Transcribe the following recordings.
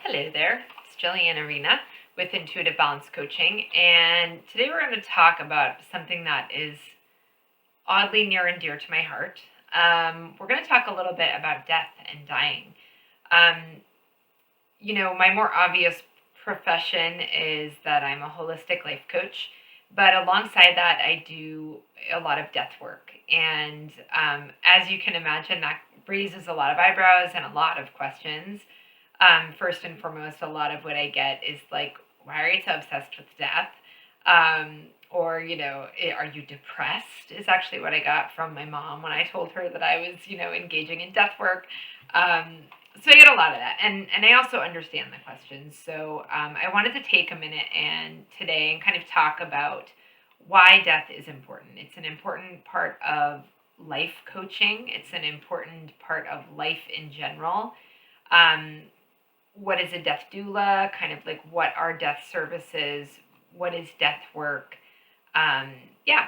Hello there, it's Jillian Arena with Intuitive Balance Coaching, and today we're going to talk about something that is oddly near and dear to my heart. We're going to talk a little bit about death and dying. Um, my more obvious profession is that I'm a holistic life coach, but alongside that, I do a lot of death work. And as you can imagine, that raises a lot of eyebrows and a lot of questions. First and foremost, a lot of what I get is like, why are you so obsessed with death? Are you depressed? Is actually what I got from my mom when I told her that I was, engaging in death work. So I get a lot of that, and I also understand the questions. So I wanted to take a minute today and kind of talk about why death is important. It's an important part of life coaching. It's an important part of life in general. What is a death doula? Kind of like what are death services? What is death work? Yeah,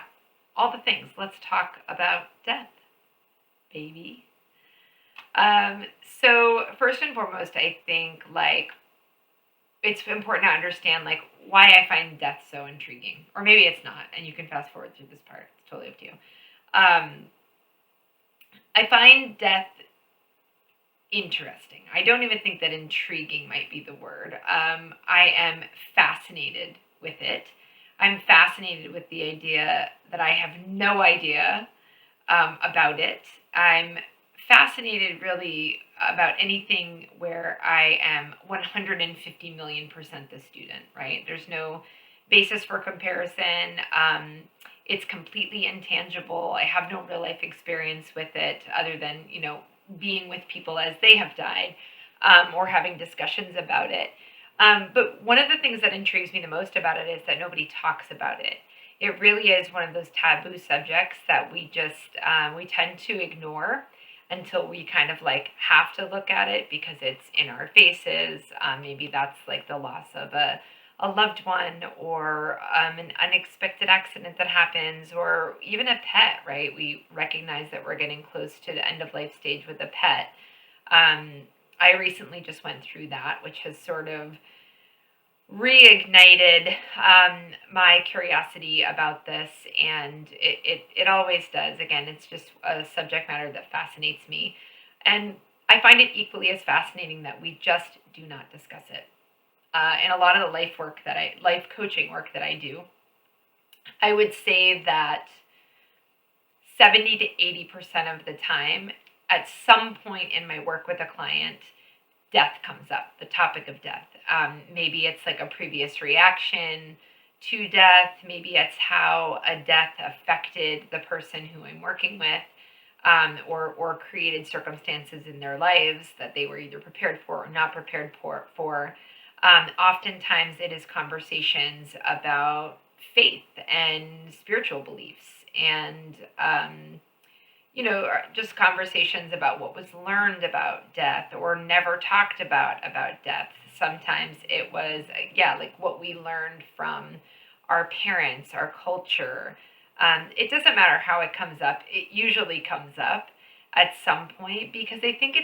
all the things. Let's talk about death, baby. So first and foremost, I think it's important to understand why I find death so intriguing, or maybe it's not, and you can fast forward through this part. It's totally up to you. I find death interesting. I don't even think that intriguing might be the word. I am fascinated with it. I'm fascinated with the idea that I have no idea about it. I'm fascinated really about anything where I am 150 million% the student, right? There's no basis for comparison. It's completely intangible. I have no real life experience with it other than, being with people as they have died, or having discussions about it. But one of the things that intrigues me the most about it is that nobody talks about it. It really is one of those taboo subjects that we tend to ignore until we kind of have to look at it because it's in our faces. Maybe that's the loss of a loved one, or an unexpected accident that happens, or even a pet, right? We recognize that we're getting close to the end of life stage with a pet. I recently just went through that, which has sort of reignited my curiosity about this, and it always does. Again, it's just a subject matter that fascinates me, and I find it equally as fascinating that we just do not discuss it. In a lot of the life coaching work that I do, I would say that 70 to 80% of the time, at some point in my work with a client, death comes up, the topic of death. Maybe it's a previous reaction to death. Maybe it's how a death affected the person who I'm working with, or created circumstances in their lives that they were either prepared for or not prepared for. Oftentimes it is conversations about faith and spiritual beliefs, and just conversations about what was learned about death or never talked about death. Sometimes it was, what we learned from our parents, our culture. It doesn't matter how it comes up. It usually comes up at some point because I think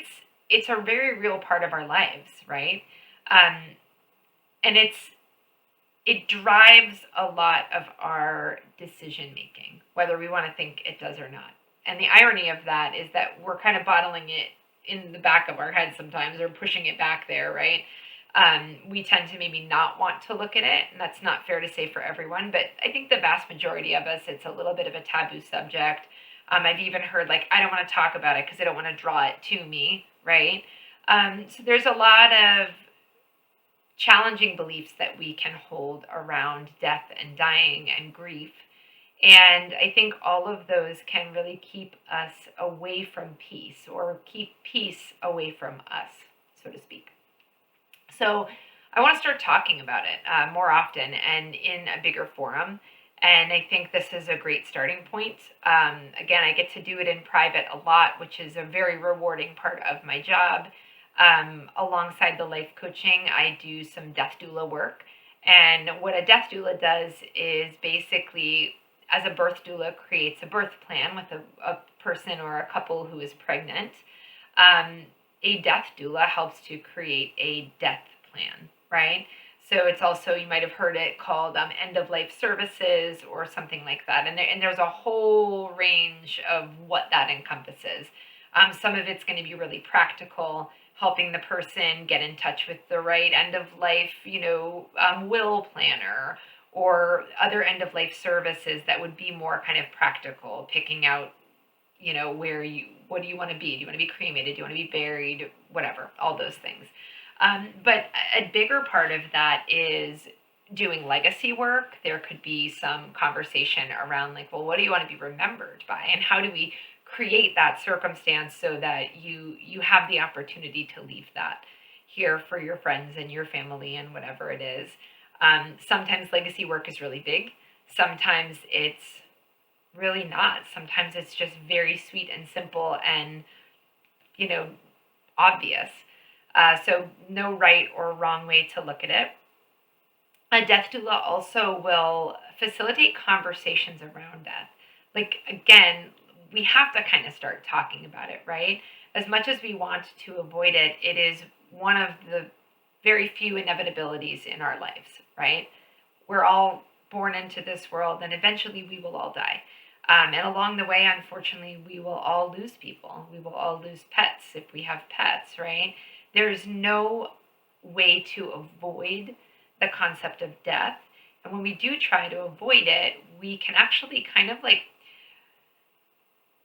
it's a very real part of our lives, right? And it drives a lot of our decision making, whether we want to think it does or not. And the irony of that is that we're kind of bottling it in the back of our head sometimes, or pushing it back there, right? We tend to maybe not want to look at it, and that's not fair to say for everyone, but I think the vast majority of us, it's a little bit of a taboo subject. I've even heard I don't want to talk about it because I don't want to draw it to me, right? So there's a lot of challenging beliefs that we can hold around death and dying and grief. And I think all of those can really keep us away from peace, or keep peace away from us, so to speak. So I want to start talking about it more often and in a bigger forum. And I think this is a great starting point. Again, I get to do it in private a lot, which is a very rewarding part of my job. Alongside the life coaching, I do some death doula work. And what a death doula does is basically, as a birth doula creates a birth plan with a person or a couple who is pregnant, a death doula helps to create a death plan, right? So it's also, you might have heard it called end of life services or something like that. And there's a whole range of what that encompasses. Some of it's going to be really practical, helping the person get in touch with the right end of life, will planner, or other end of life services that would be more kind of practical, picking out, what do you want to be? Do you want to be cremated? Do you want to be buried? Whatever, all those things. But a bigger part of that is doing legacy work. There could be some conversation around like, well, what do you want to be remembered by? And how do we create that circumstance so that you have the opportunity to leave that here for your friends and your family and whatever it is. Sometimes legacy work is really big. Sometimes it's really not. Sometimes it's just very sweet and simple and, obvious. So no right or wrong way to look at it. A death doula also will facilitate conversations around death. Like, again, we have to kind of start talking about it, right? As much as we want to avoid it, it is one of the very few inevitabilities in our lives, right? We're all born into this world, and eventually we will all die. And along the way, unfortunately, we will all lose people. We will all lose pets if we have pets, right? There's no way to avoid the concept of death. And when we do try to avoid it, we can actually kind of like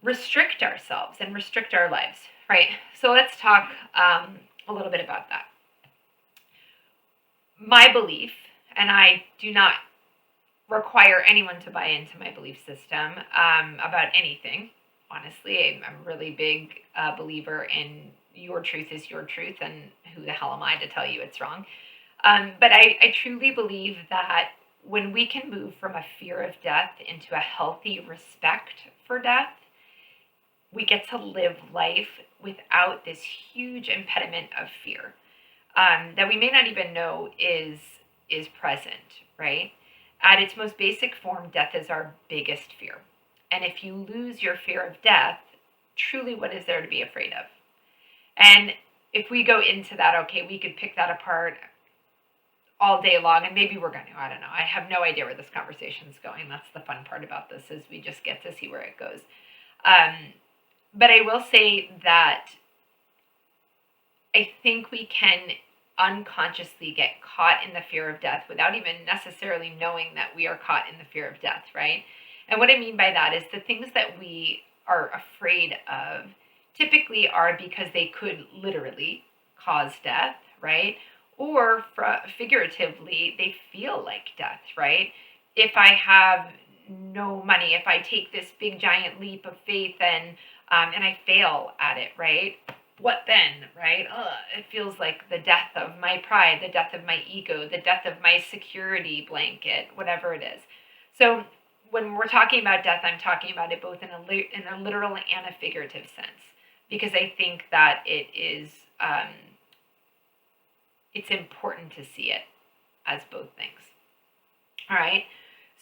restrict ourselves and restrict our lives, right? So let's talk a little bit about that. My belief, and I do not require anyone to buy into my belief system about anything. Honestly, I'm a really big believer in your truth is your truth, and who the hell am I to tell you it's wrong? But I truly believe that when we can move from a fear of death into a healthy respect for death, we get to live life without this huge impediment of fear that we may not even know is present, right? At its most basic form, death is our biggest fear. And if you lose your fear of death, truly what is there to be afraid of? And if we go into that, okay, we could pick that apart all day long, and maybe we're going to, I don't know. I have no idea where this conversation is going. That's the fun part about this, is we just get to see where it goes. But I will say that I think we can unconsciously get caught in the fear of death without even necessarily knowing that we are caught in the fear of death, right? And what I mean by that is the things that we are afraid of typically are because they could literally cause death, right? Or figuratively, they feel like death, right? If I have no money, if I take this big giant leap of faith and I fail at it, right? What then, right? It feels like the death of my pride, the death of my ego, the death of my security blanket, whatever it is. So when we're talking about death, I'm talking about it both in a literal and a figurative sense, because I think that it is it's important to see it as both things. All right.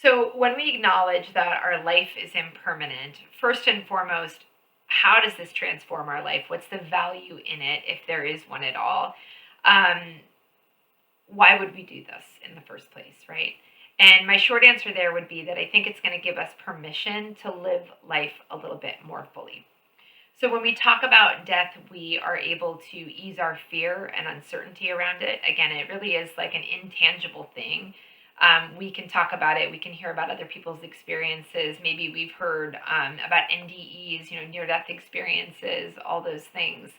So when we acknowledge that our life is impermanent, first and foremost, how does this transform our life? What's the value in it, if there is one at all? Why would we do this in the first place, right? And my short answer there would be that I think it's going to give us permission to live life a little bit more fully. So when we talk about death, we are able to ease our fear and uncertainty around it. Again, it really is like an intangible thing. We can talk about it. We can hear about other people's experiences. Maybe we've heard about NDEs, near-death experiences, all those things.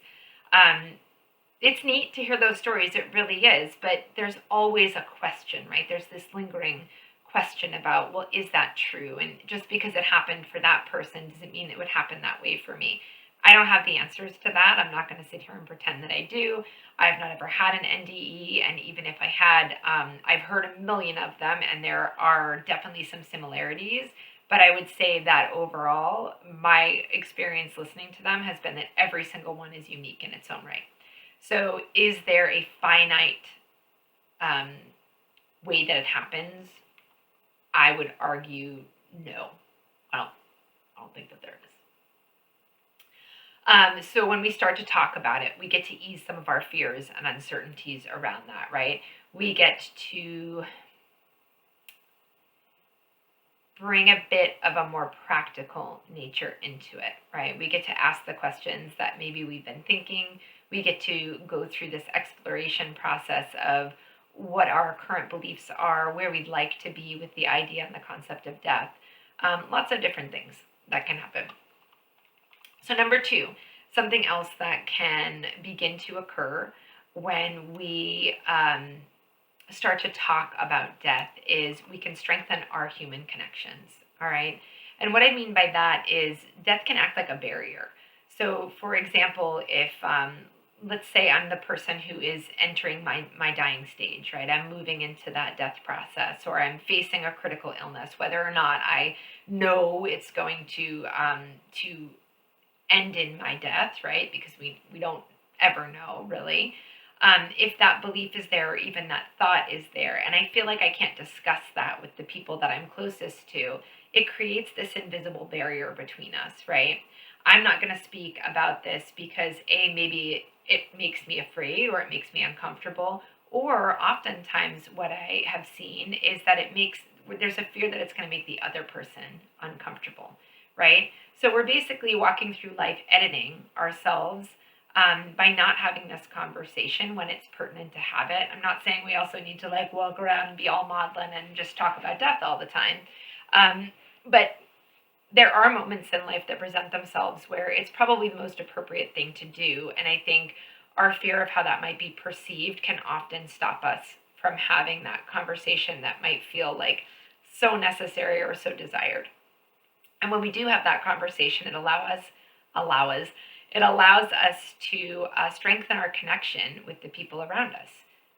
It's neat to hear those stories. It really is. But there's always a question, right? There's this lingering question about, well, is that true? And just because it happened for that person doesn't mean it would happen that way for me. I don't have the answers to that. I'm not going to sit here and pretend that I do. I've not ever had an NDE, and even if I had, I've heard a million of them, and there are definitely some similarities. But I would say that overall, my experience listening to them has been that every single one is unique in its own right. So is there a finite way that it happens? I would argue no. I don't think that there is. So when we start to talk about it, we get to ease some of our fears and uncertainties around that, right? We get to bring a bit of a more practical nature into it, right? We get to ask the questions that maybe we've been thinking. We get to go through this exploration process of what our current beliefs are, where we'd like to be with the idea and the concept of death. Lots of different things that can happen. So, number two, something else that can begin to occur when we start to talk about death is we can strengthen our human connections. All right. And what I mean by that is death can act like a barrier. So, for example, if let's say I'm the person who is entering my dying stage, right? I'm moving into that death process, or I'm facing a critical illness, whether or not I know it's going to end in my death, right? Because we don't ever know really. If that belief is there, or even that thought is there, and I feel like I can't discuss that with the people that I'm closest to, it creates this invisible barrier between us, right? I'm not going to speak about this because maybe it makes me afraid or it makes me uncomfortable, or oftentimes what I have seen is that there's a fear that it's going to make the other person uncomfortable, right? So we're basically walking through life editing ourselves by not having this conversation when it's pertinent to have it. I'm not saying we also need to like walk around and be all maudlin and just talk about death all the time. But there are moments in life that present themselves where it's probably the most appropriate thing to do. And I think our fear of how that might be perceived can often stop us from having that conversation that might feel like so necessary or so desired. And when we do have that conversation, it allows us to strengthen our connection with the people around us,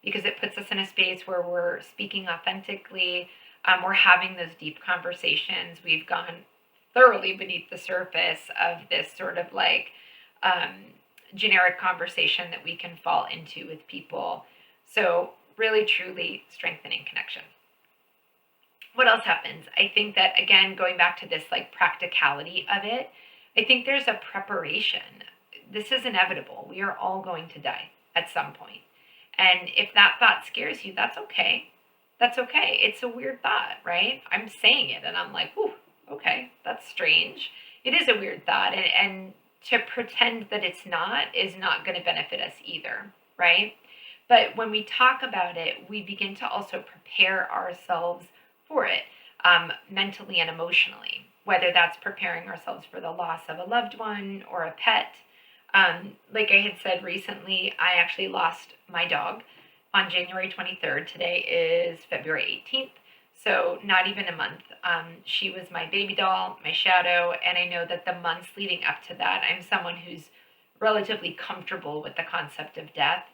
because it puts us in a space where we're speaking authentically. We're having those deep conversations. We've gone thoroughly beneath the surface of this sort of like generic conversation that we can fall into with people. So really, truly strengthening connection. What else happens? I think that, again, going back to this like practicality of it, I think there's a preparation. This is inevitable. We are all going to die at some point. And if that thought scares you, that's okay. That's okay. It's a weird thought, right? I'm saying it and I'm like, ooh, okay, that's strange. It is a weird thought. And to pretend that it's not is not going to benefit us either, right? But when we talk about it, we begin to also prepare ourselves for it, mentally and emotionally, whether that's preparing ourselves for the loss of a loved one or a pet. Like I had said recently, I actually lost my dog on January 23rd. Today is February 18th, so not even a month. She was my baby doll, my shadow, and I know that the months leading up to that, I'm someone who's relatively comfortable with the concept of death.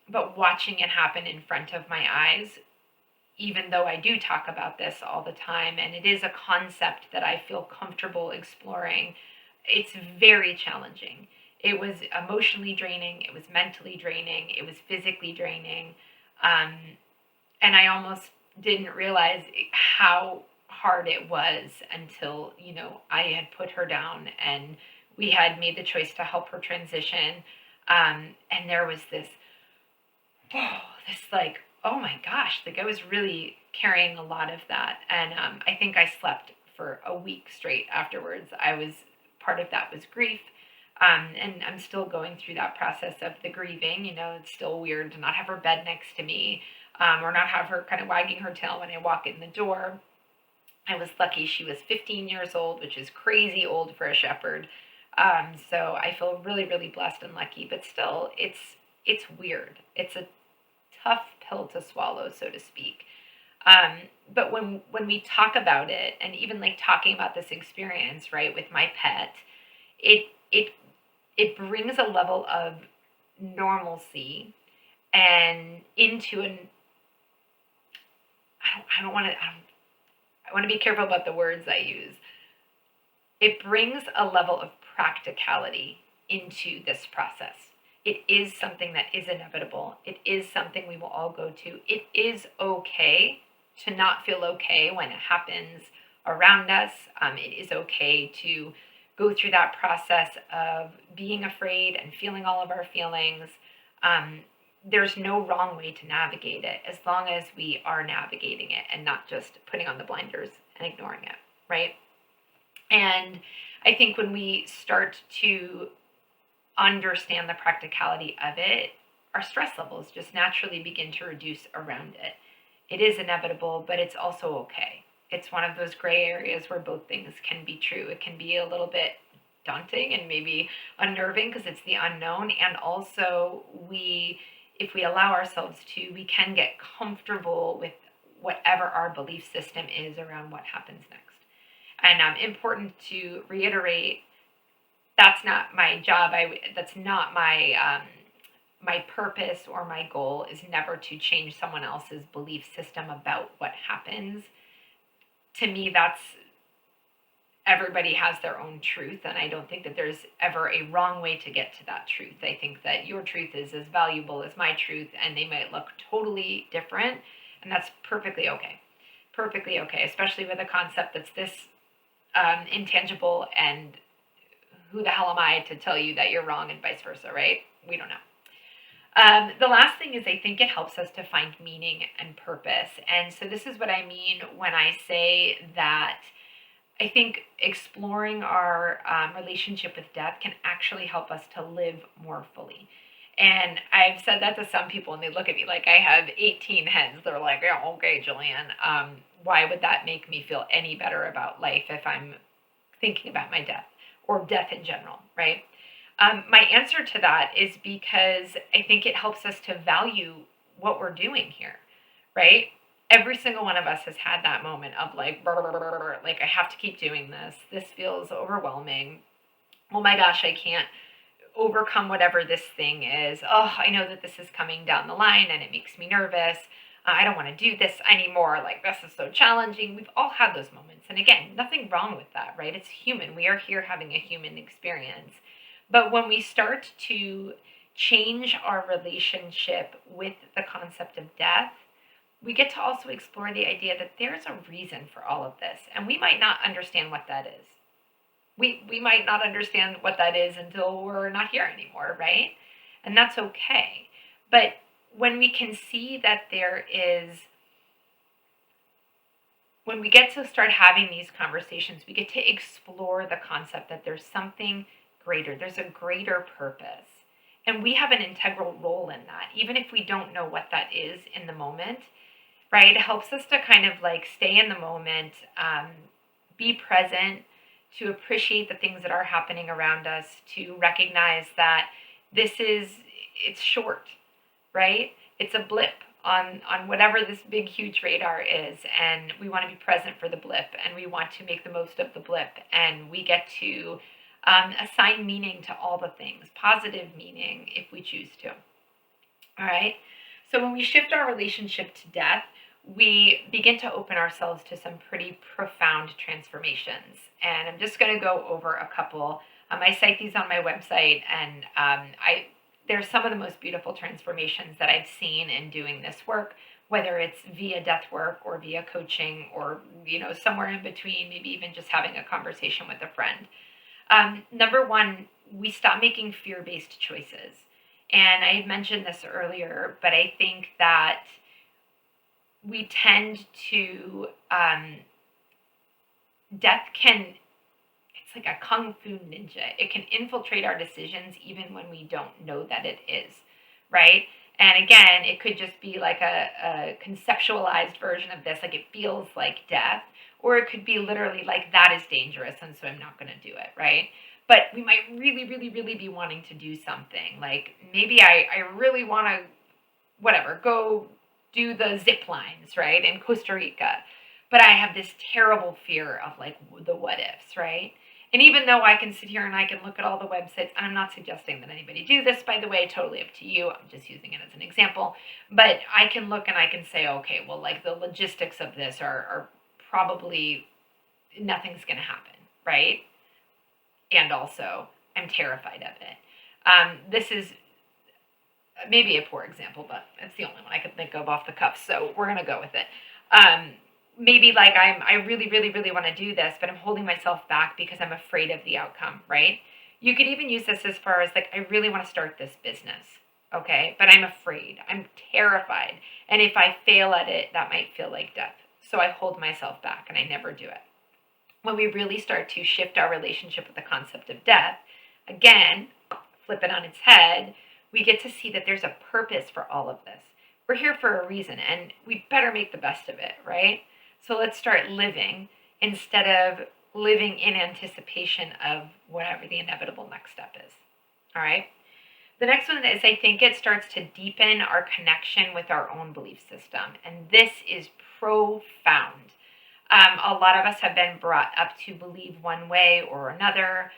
But watching it happen in front of my eyes, even though I do talk about this all the time, and it is a concept that I feel comfortable exploring, it's very challenging. It was emotionally draining, it was mentally draining, it was physically draining. And I almost didn't realize how hard it was until, I had put her down and we had made the choice to help her transition. And there was this like, oh my gosh, like I was really carrying a lot of that. And I think I slept for a week straight afterwards. Part of that was grief. And I'm still going through that process of the grieving. It's still weird to not have her bed next to me, or not have her kind of wagging her tail when I walk in the door. I was lucky she was 15 years old, which is crazy old for a shepherd. So I feel really, really blessed and lucky, but still it's weird. It's a tough pill to swallow, so to speak. But when we talk about it, and even like talking about this experience, right, with my pet, it brings a level of normalcy and into an I want to be careful about the words I use. It brings a level of practicality into this process. It is something that is inevitable. It is something we will all go to. It is okay to not feel okay when it happens around us. It is okay to go through that process of being afraid and feeling all of our feelings. There's no wrong way to navigate it as long as we are navigating it and not just putting on the blinders and ignoring it, right? And I think when we start to understand the practicality of it, our stress levels just naturally begin to reduce around it. It is inevitable, but it's also okay. It's one of those gray areas where both things can be true. It can be a little bit daunting and maybe unnerving because it's the unknown. And also, if we allow ourselves to, we can get comfortable with whatever our belief system is around what happens next. And important to reiterate, that's not my job. That's not my my purpose or my goal is never to change someone else's belief system about what happens. To me, that's everybody has their own truth, and I don't think that there's ever a wrong way to get to that truth. I think that your truth is as valuable as my truth, and they might look totally different, and that's perfectly okay. Perfectly okay, especially with a concept that's this intangible, and who the hell am I to tell you that you're wrong and vice versa, right? We don't know. The last thing is I think it helps us to find meaning and purpose. And so this is what I mean when I say that I think exploring our relationship with death can actually help us to live more fully. And I've said that to some people, and they look at me like I have 18 heads. They're like, yeah, okay, Jillian, why would that make me feel any better about life if I'm thinking about my death or death in general, right? My answer to that is because I think it helps us to value what we're doing here, right? Every single one of us has had that moment of like, like I have to keep doing this. This feels overwhelming. Oh my gosh, I can't overcome whatever this thing is. Oh, I know that this is coming down the line and it makes me nervous. I don't want to do this anymore. Like, this is so challenging. We've all had those moments. And again, nothing wrong with that, right? It's human. We are here having a human experience. But when we start to change our relationship with the concept of death, we get to also explore the idea that there's a reason for all of this. And we might not understand what that is. We might not understand what that is until we're not here anymore, right? And that's okay. But when we can see that when we get to start having these conversations, we get to explore the concept that there's something greater, there's a greater purpose. And we have an integral role in that, even if we don't know what that is in the moment, right? It helps us to kind of like stay in the moment, be present, to appreciate the things that are happening around us, to recognize that it's short, right? It's a blip on whatever this big, huge radar is, and we want to be present for the blip, and we want to make the most of the blip, and we get to assign meaning to all the things, positive meaning if we choose to. All right? So when we shift our relationship to death, we begin to open ourselves to some pretty profound transformations. And I'm just going to go over a couple. I cite these on my website, and there's some of the most beautiful transformations that I've seen in doing this work, whether it's via death work or via coaching or, somewhere in between, maybe even just having a conversation with a friend. Number one, we stop making fear-based choices. And I had mentioned this earlier, but I think that we tend to, death it's like a kung fu ninja. It can infiltrate our decisions even when we don't know that it is, right? And again, it could just be like a conceptualized version of this, like it feels like death, or it could be literally like that is dangerous and so I'm not going to do it, right? But we might really, really, really be wanting to do something. Like maybe I really want to, go do the zip lines, right, in Costa Rica. But I have this terrible fear of like the what ifs, right? And even though I can sit here and I can look at all the websites, and I'm not suggesting that anybody do this, by the way, totally up to you. I'm just using it as an example. But I can look and I can say, okay, well, like the logistics of this are probably nothing's going to happen, right? And also, I'm terrified of it. This is maybe a poor example, but it's the only one I could think of off the cuff, so we're going to go with it. maybe like I really, really, really want to do this, but I'm holding myself back because I'm afraid of the outcome, right? You could even use this as far as like, I really want to start this business, okay? But I'm afraid, I'm terrified. And if I fail at it, that might feel like death. So I hold myself back and I never do it. When we really start to shift our relationship with the concept of death, again, flip it on its head, we get to see that there's a purpose for all of this. We're here for a reason and we better make the best of it, right? So let's start living instead of living in anticipation of whatever the inevitable next step is. All right. The next one is I think it starts to deepen our connection with our own belief system. And this is profound. A lot of us have been brought up to believe one way or another.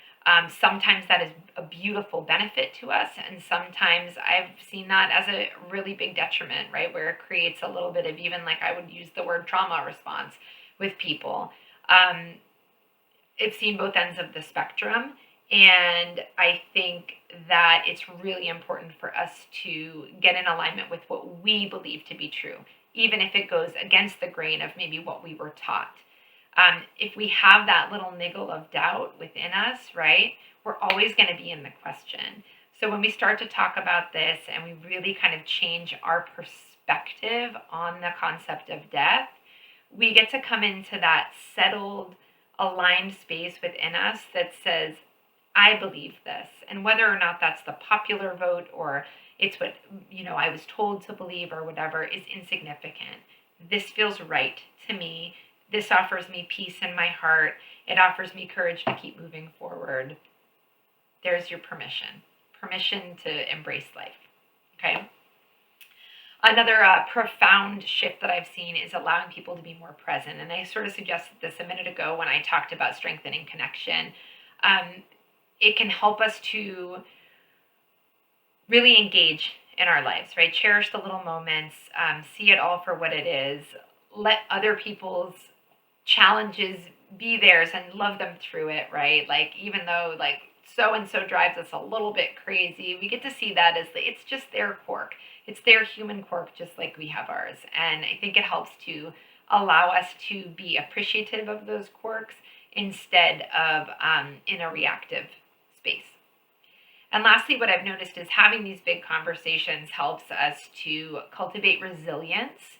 Sometimes that is a beautiful benefit to us, and sometimes I've seen that as a really big detriment, right? Where it creates a little bit of, even like I would use the word trauma response with people. Um, I've seen both ends of the spectrum, and I think that it's really important for us to get in alignment with what we believe to be true, even if it goes against the grain of maybe what we were taught. If we have that little niggle of doubt within us, right, we're always going to be in the question. So when we start to talk about this and we really kind of change our perspective on the concept of death, we get to come into that settled, aligned space within us that says, I believe this. And whether or not that's the popular vote or it's what, I was told to believe or whatever is insignificant. This feels right to me. This offers me peace in my heart. It offers me courage to keep moving forward. There's your permission to embrace life. Okay. Another profound shift that I've seen is allowing people to be more present. And I sort of suggested this a minute ago when I talked about strengthening connection. It can help us to really engage in our lives, right? Cherish the little moments, see it all for what it is, let other people's challenges be theirs and love them through it, right? Like, even though like so and so drives us a little bit crazy, we get to see that as it's just their quirk. It's their human quirk, just like we have ours. And I think it helps to allow us to be appreciative of those quirks instead of in a reactive space. And lastly, what I've noticed is having these big conversations helps us to cultivate resilience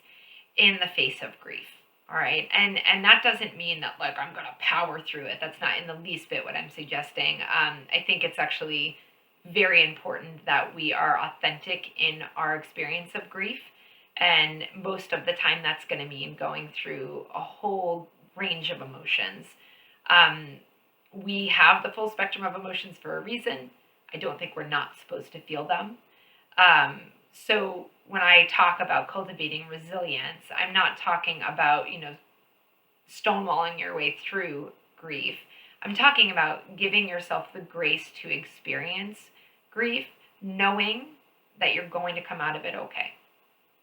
in the face of grief. All right. And that doesn't mean that like I'm going to power through it. That's not in the least bit what I'm suggesting. I think it's actually very important that we are authentic in our experience of grief. And most of the time, that's going to mean going through a whole range of emotions. We have the full spectrum of emotions for a reason. I don't think we're not supposed to feel them. So when I talk about cultivating resilience, I'm not talking about, stonewalling your way through grief. I'm talking about giving yourself the grace to experience grief, knowing that you're going to come out of it okay,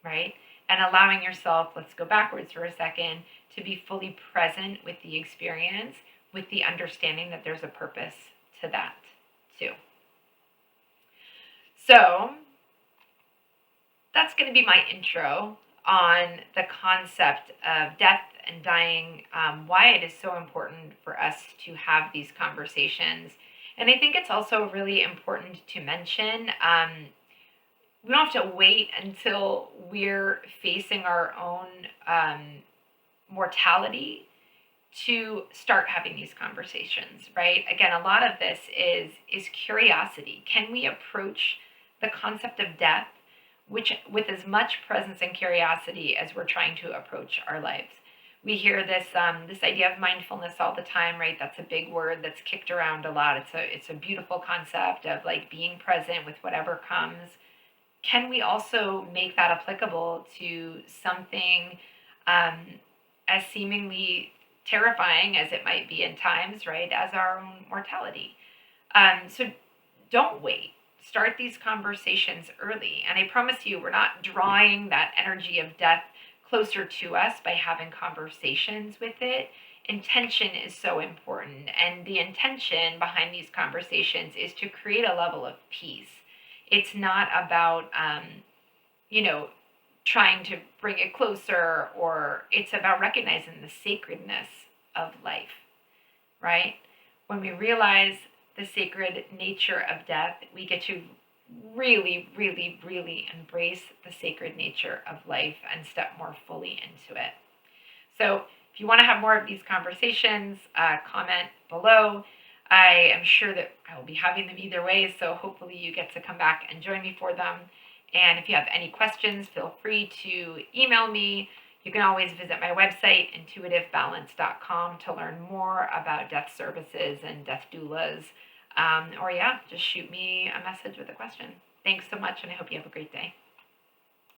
right? And allowing yourself, let's go backwards for a second, to be fully present with the experience, with the understanding that there's a purpose to that too. So that's going to be my intro on the concept of death and dying, why it is so important for us to have these conversations. And I think it's also really important to mention we don't have to wait until we're facing our own mortality to start having these conversations, right? Again, a lot of this is curiosity. Can we approach the concept of death which with as much presence and curiosity as we're trying to approach our lives? We hear this this idea of mindfulness all the time, right? That's a big word that's kicked around a lot. It's a beautiful concept of like being present with whatever comes. Can we also make that applicable to something as seemingly terrifying as it might be in times, right, as our own mortality? So don't wait. Start these conversations early. And I promise you, we're not drawing that energy of death closer to us by having conversations with it. Intention is so important. And the intention behind these conversations is to create a level of peace. It's not about, you know, trying to bring it closer, or it's about recognizing the sacredness of life, right? When we realize the sacred nature of death, we get to really, really, really embrace the sacred nature of life and step more fully into it. So if you want to have more of these conversations, comment below. I am sure that I will be having them either way, so hopefully you get to come back and join me for them. And if you have any questions, feel free to email me. You can always visit my website, intuitivebalance.com, to learn more about death services and death doulas. Or, yeah, just shoot me a message with a question. Thanks so much, and I hope you have a great day.